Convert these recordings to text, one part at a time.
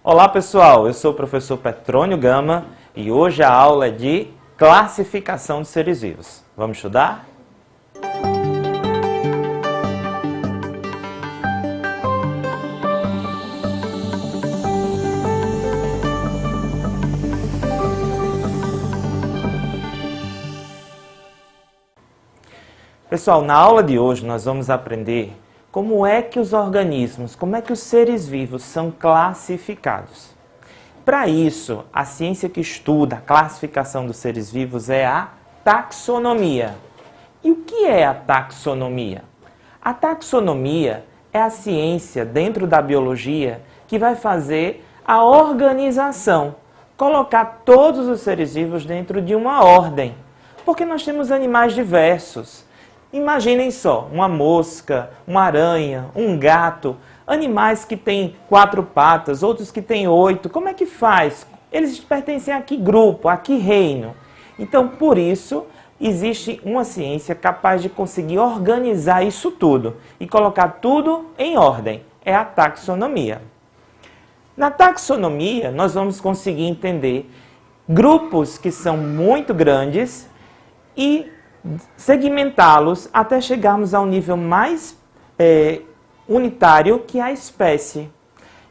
Olá pessoal, eu sou o professor Petrônio Gama e hoje a aula é de classificação de seres vivos. Vamos estudar? Pessoal, na aula de hoje nós vamos aprender como é que os organismos, como é que os seres vivos são classificados. Para isso, a ciência que estuda a classificação dos seres vivos é a taxonomia. E o que é a taxonomia? A taxonomia é a ciência dentro da biologia que vai fazer a organização, colocar todos os seres vivos dentro de uma ordem, porque nós temos animais diversos. Imaginem só, uma mosca, uma aranha, um gato, animais que têm 4 patas, outros que têm 8. Como é que faz? Eles pertencem a que grupo, a que reino? Então, por isso, existe uma ciência capaz de conseguir organizar isso tudo e colocar tudo em ordem. É a taxonomia. Na taxonomia, nós vamos conseguir entender grupos que são muito grandes e segmentá-los até chegarmos ao nível mais unitário, que é a espécie.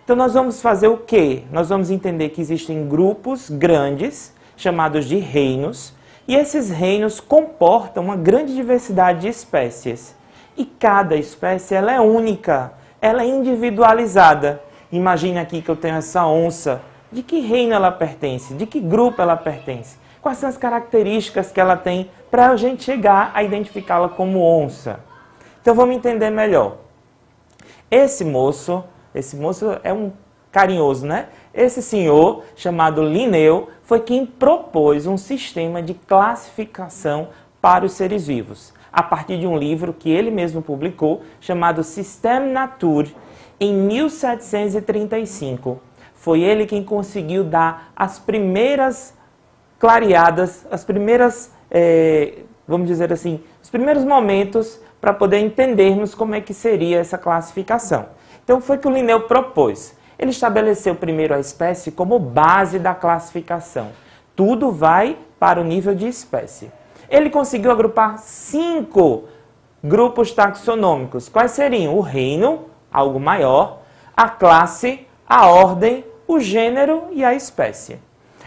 Então nós vamos fazer o quê? Nós vamos entender que existem grupos grandes, chamados de reinos, e esses reinos comportam uma grande diversidade de espécies. E cada espécie ela é única, ela é individualizada. Imagine aqui que eu tenho essa onça. De que reino ela pertence? De que grupo ela pertence? Quais são as características que ela tem para a gente chegar a identificá-la como onça? Então vamos entender melhor. Esse moço é um carinhoso, né? Esse senhor, chamado Linneu, foi quem propôs um sistema de classificação para os seres vivos, a partir de um livro que ele mesmo publicou, chamado Système Nature, em 1735. Foi ele quem conseguiu dar as primeiras clareadas, as primeiras, vamos dizer assim, os primeiros momentos para poder entendermos como é que seria essa classificação. Então foi que o Linneu propôs. Ele estabeleceu primeiro a espécie como base da classificação. Tudo vai para o nível de espécie. Ele conseguiu agrupar 5 grupos taxonômicos. Quais seriam? O reino, algo maior, a classe, a ordem, o gênero e a espécie.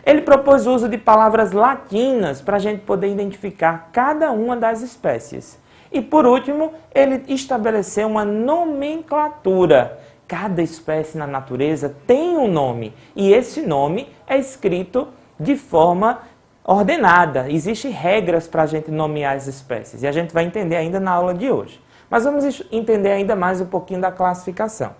Ele propôs o uso de palavras latinas para a gente poder identificar cada uma das espécies. E, por último, ele estabeleceu uma nomenclatura. Cada espécie na natureza tem um nome, e esse nome é escrito de forma ordenada. Existem regras para a gente nomear as espécies, e a gente vai entender ainda na aula de hoje. Mas vamos entender ainda mais um pouquinho da classificação.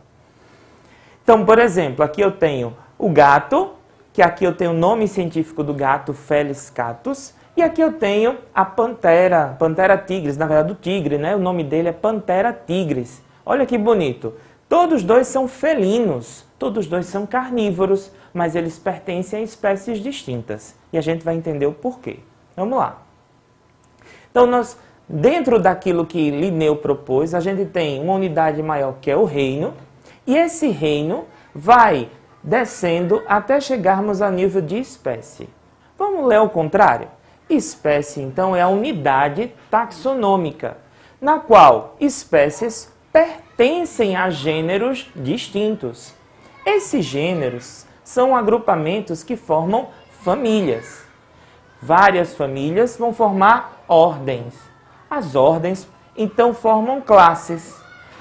Então, por exemplo, aqui eu tenho o gato, que aqui eu tenho o nome científico do gato, Felis catus, e aqui eu tenho a pantera, Panthera tigris, na verdade o tigre, né? O nome dele é Panthera tigris. Olha que bonito. Todos dois são felinos, todos dois são carnívoros, mas eles pertencem a espécies distintas. E a gente vai entender o porquê. Vamos lá. Então, dentro daquilo que Linneu propôs, a gente tem uma unidade maior que é o reino, e esse reino vai descendo até chegarmos a nível de espécie. Vamos ler ao contrário? Espécie, então, é a unidade taxonômica, na qual espécies pertencem a gêneros distintos. Esses gêneros são agrupamentos que formam famílias. Várias famílias vão formar ordens. As ordens, então, formam classes.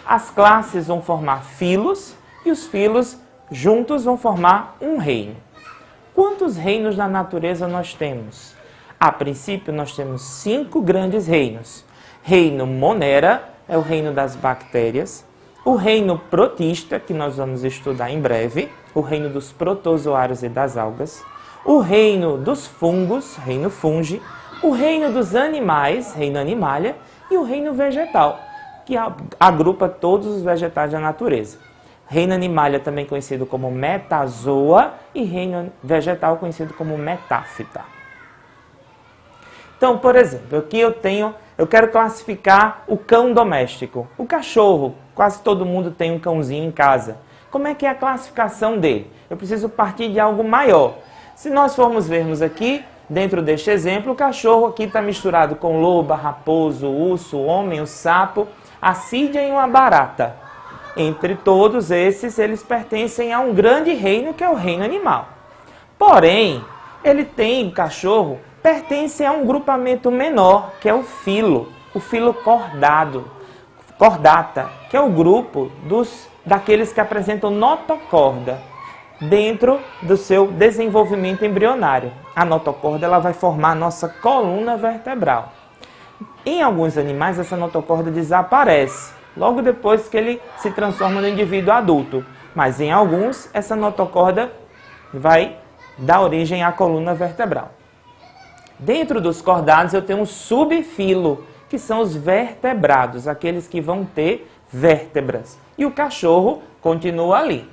As classes vão formar filos e os filos juntos vão formar um reino. Quantos reinos na natureza nós temos? A princípio, nós temos 5 grandes reinos. Reino Monera é o reino das bactérias. O reino Protista, que nós vamos estudar em breve. O reino dos protozoários e das algas. O reino dos fungos, reino Fungi. O reino dos animais, reino Animalia. E o reino vegetal, que agrupa todos os vegetais da natureza. Reino Animalia, também conhecido como Metazoa, e reino vegetal, conhecido como Metáfita. Então, por exemplo, aqui eu quero classificar o cão doméstico. O cachorro, quase todo mundo tem um cãozinho em casa. Como é que é a classificação dele? Eu preciso partir de algo maior. Se nós formos vermos aqui, dentro deste exemplo, o cachorro aqui está misturado com loba, raposo, urso, homem, o sapo, a sídia e uma barata. Entre todos esses, eles pertencem a um grande reino, que é o reino animal. Porém, o cachorro pertence a um grupamento menor, que é o filo cordata, que é o grupo daqueles que apresentam notocorda dentro do seu desenvolvimento embrionário. A notocorda ela vai formar a nossa coluna vertebral. Em alguns animais, essa notocorda desaparece, logo depois que ele se transforma no indivíduo adulto. Mas em alguns, essa notocorda vai dar origem à coluna vertebral. Dentro dos cordados, eu tenho um subfilo, que são os vertebrados, aqueles que vão ter vértebras. E o cachorro continua ali.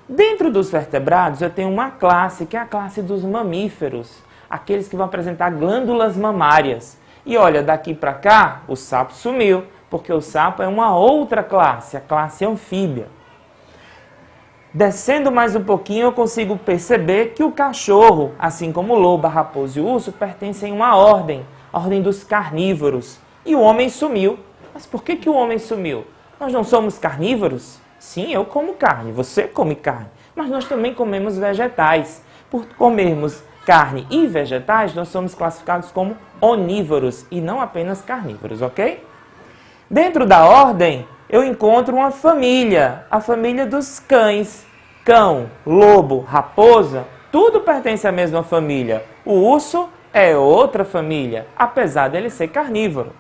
Dentro dos vertebrados, eu tenho uma classe, que é a classe dos mamíferos, aqueles que vão apresentar glândulas mamárias. E olha, daqui para cá, o sapo sumiu, porque o sapo é uma outra classe, a classe anfíbia. Descendo mais um pouquinho, eu consigo perceber que o cachorro, assim como o lobo, a raposa e o urso, pertencem a uma ordem, a ordem dos carnívoros. E o homem sumiu. Mas por que o homem sumiu? Nós não somos carnívoros? Sim, eu como carne, você come carne. Mas nós também comemos vegetais. Por comermos carne e vegetais, nós somos classificados como onívoros e não apenas carnívoros, ok? Dentro da ordem, eu encontro uma família, a família dos cães. Cão, lobo, raposa, tudo pertence à mesma família. O urso é outra família, apesar dele ser carnívoro.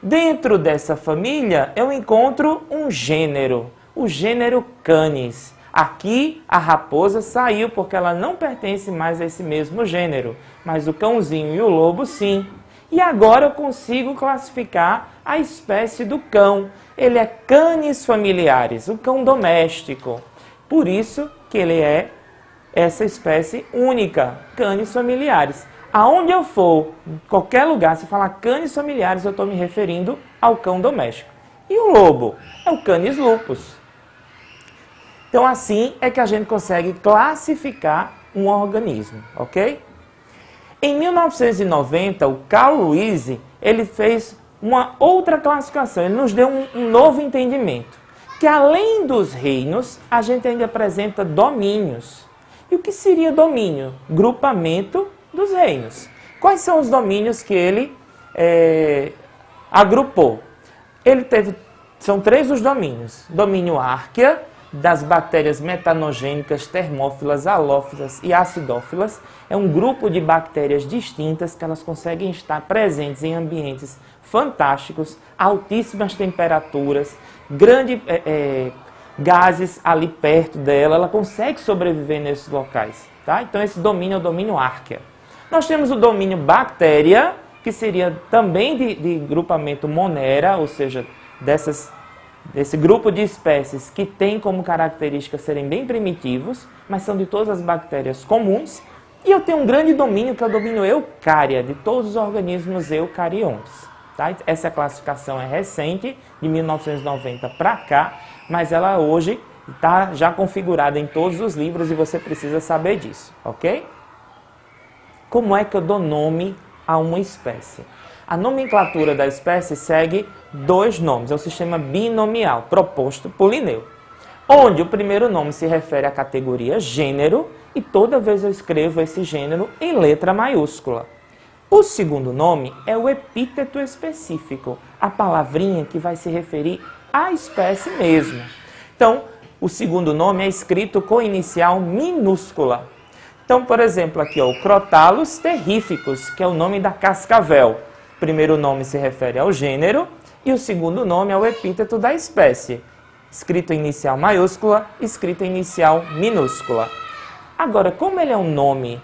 Dentro dessa família, eu encontro um gênero, o gênero Canis. Aqui, a raposa saiu porque ela não pertence mais a esse mesmo gênero, mas o cãozinho e o lobo sim. E agora eu consigo classificar a espécie do cão. Ele é Canis familiaris, o cão doméstico. Por isso que ele é essa espécie única, Canis familiaris. Aonde eu for, em qualquer lugar, se falar Canis familiaris, eu estou me referindo ao cão doméstico. E o lobo é o Canis lupus. Então assim é que a gente consegue classificar um organismo, ok? Em 1990, o Carl Lewis, ele fez uma outra classificação, ele nos deu um novo entendimento, que além dos reinos, a gente ainda apresenta domínios. E o que seria domínio? Grupamento dos reinos. Quais são os domínios que ele agrupou? São 3 os domínios. Domínio Archaea, das bactérias metanogênicas, termófilas, halófilas e acidófilas. É um grupo de bactérias distintas que elas conseguem estar presentes em ambientes fantásticos, altíssimas temperaturas, grandes gases ali perto dela, ela consegue sobreviver nesses locais. Tá? Então esse domínio é o domínio Archaea. Nós temos o domínio bactéria, que seria também de grupamento Monera, ou seja, desse grupo de espécies que tem como característica serem bem primitivos, mas são de todas as bactérias comuns. E eu tenho um grande domínio, que é o domínio Eucária, de todos os organismos eucariontes. Tá? Essa classificação é recente, de 1990 para cá, mas ela hoje está já configurada em todos os livros e você precisa saber disso, ok? Como é que eu dou nome a uma espécie? A nomenclatura da espécie segue 2 nomes, é o sistema binomial proposto por Linneu, onde o primeiro nome se refere à categoria gênero e toda vez eu escrevo esse gênero em letra maiúscula. O segundo nome é o epíteto específico, a palavrinha que vai se referir à espécie mesmo. Então, o segundo nome é escrito com inicial minúscula. Então, por exemplo, aqui ó, o Crotalus terrificus, que é o nome da cascavel. O primeiro nome se refere ao gênero e o segundo nome é o epíteto da espécie. Escrito em inicial maiúscula, escrito em inicial minúscula. Agora, como ele é um nome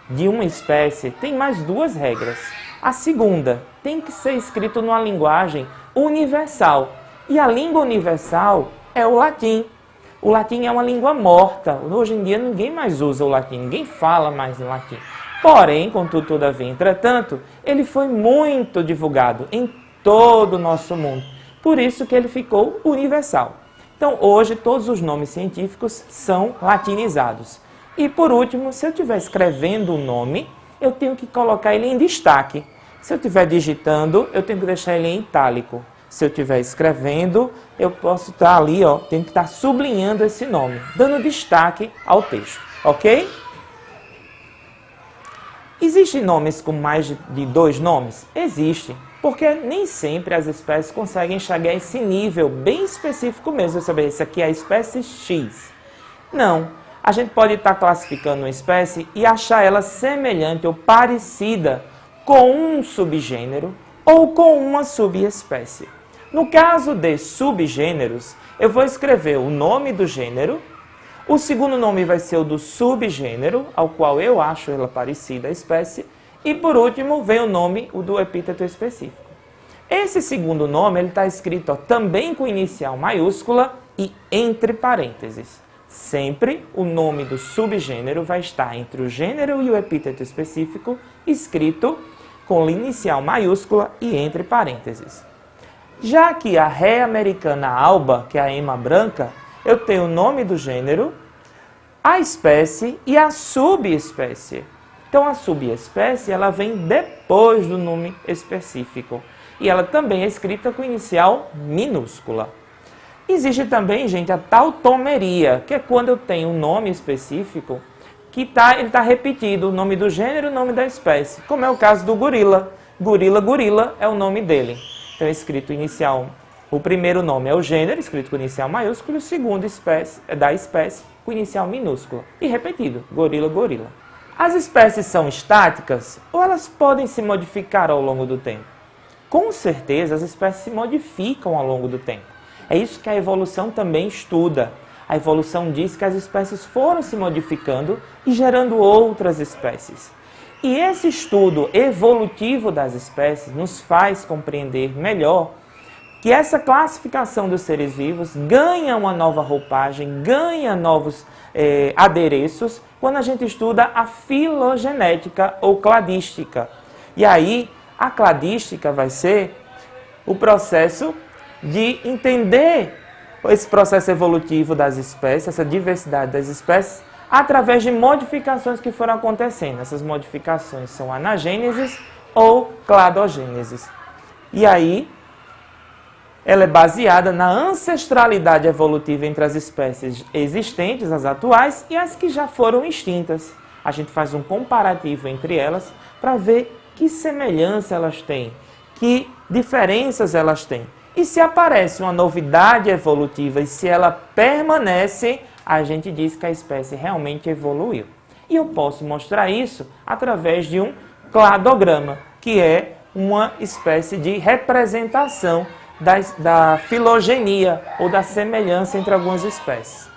de uma espécie, tem mais 2 regras. A segunda, tem que ser escrito numa linguagem universal. E a língua universal é o latim. O latim é uma língua morta. Hoje em dia ninguém mais usa o latim, ninguém fala mais em latim. Porém, contudo, todavia, entretanto, ele foi muito divulgado em todo o nosso mundo. Por isso que ele ficou universal. Então, hoje, todos os nomes científicos são latinizados. E, por último, se eu estiver escrevendo o nome, eu tenho que colocar ele em destaque. Se eu estiver digitando, eu tenho que deixar ele em itálico. Se eu estiver escrevendo, eu posso estar ali, ó, tenho que estar sublinhando esse nome, dando destaque ao texto, ok? Existem nomes com mais de 2 nomes? Existe, porque nem sempre as espécies conseguem chegar a esse nível bem específico mesmo, saber isso aqui é a espécie X. Não, a gente pode estar classificando uma espécie e achar ela semelhante ou parecida com um subgênero ou com uma subespécie. No caso de subgêneros, eu vou escrever o nome do gênero, o segundo nome vai ser o do subgênero, ao qual eu acho ela parecida à espécie, e por último vem o nome do epíteto específico. Esse segundo nome está escrito também com inicial maiúscula e entre parênteses. Sempre o nome do subgênero vai estar entre o gênero e o epíteto específico, escrito com inicial maiúscula e entre parênteses. Já que a ré americana alba, que é a ema branca, eu tenho o nome do gênero, a espécie e a subespécie. Então, a subespécie ela vem depois do nome específico. E ela também é escrita com inicial minúscula. Existe também, gente, a tautomeria, que é quando eu tenho um nome específico que ele está repetido, o nome do gênero e o nome da espécie. Como é o caso do gorila. Gorila é o nome dele. Então, é escrito inicial. O primeiro nome é o gênero, escrito com inicial maiúsculo, e o segundo é da espécie, com inicial minúscula. E repetido, gorila. As espécies são estáticas ou elas podem se modificar ao longo do tempo? Com certeza, as espécies se modificam ao longo do tempo. É isso que a evolução também estuda. A evolução diz que as espécies foram se modificando e gerando outras espécies. E esse estudo evolutivo das espécies nos faz compreender melhor que essa classificação dos seres vivos ganha uma nova roupagem, ganha novos adereços quando a gente estuda a filogenética ou cladística. E aí, a cladística vai ser o processo de entender esse processo evolutivo das espécies, essa diversidade das espécies, através de modificações que foram acontecendo. Essas modificações são anagêneses ou cladogêneses. E aí, ela é baseada na ancestralidade evolutiva entre as espécies existentes, as atuais, e as que já foram extintas. A gente faz um comparativo entre elas para ver que semelhança elas têm, que diferenças elas têm. E se aparece uma novidade evolutiva e se ela permanece, a gente diz que a espécie realmente evoluiu. E eu posso mostrar isso através de um cladograma, que é uma espécie de representação da filogenia ou da semelhança entre algumas espécies.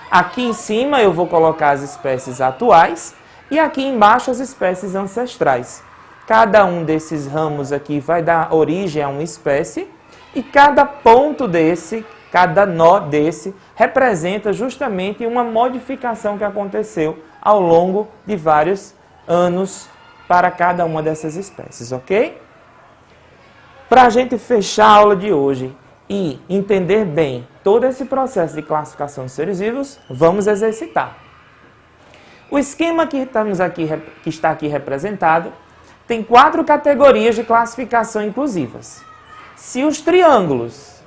Aqui em cima eu vou colocar as espécies atuais e aqui embaixo as espécies ancestrais. Cada um desses ramos aqui vai dar origem a uma espécie e cada ponto desse, cada nó desse, representa justamente uma modificação que aconteceu ao longo de vários anos para cada uma dessas espécies, ok? Para a gente fechar a aula de hoje e entender bem todo esse processo de classificação de seres vivos, vamos exercitar. O esquema que está aqui representado tem 4 categorias de classificação inclusivas. Se os triângulos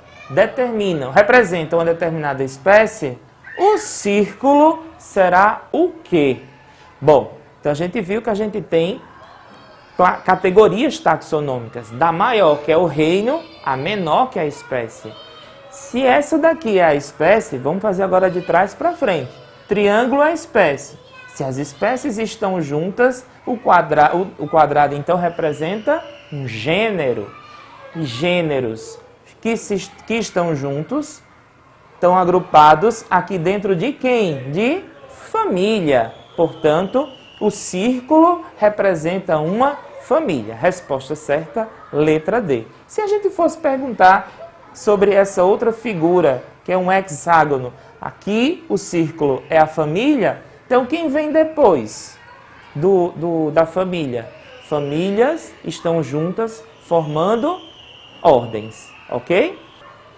representam uma determinada espécie, o círculo será o quê? Bom, então a gente viu que a gente tem categorias taxonômicas, da maior, que é o reino, a menor, que é a espécie. Se essa daqui é a espécie, vamos fazer agora de trás para frente. Triângulo é a espécie. Se as espécies estão juntas, o quadrado então representa um gênero. E gêneros que estão juntos, estão agrupados aqui dentro de quem? De família. Portanto, o círculo representa uma família. Resposta certa, letra D. Se a gente fosse perguntar sobre essa outra figura, que é um hexágono, aqui o círculo é a família, então quem vem depois da família? Famílias estão juntas formando ordens, ok?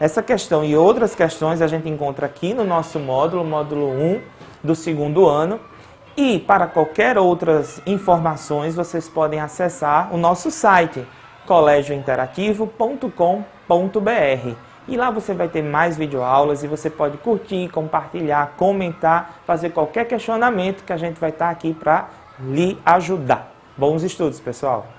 Essa questão e outras questões a gente encontra aqui no nosso módulo 1 do segundo ano. E para qualquer outras informações, vocês podem acessar o nosso site, colégiointerativo.com.br. E lá você vai ter mais videoaulas e você pode curtir, compartilhar, comentar, fazer qualquer questionamento que a gente vai estar aqui para lhe ajudar. Bons estudos, pessoal!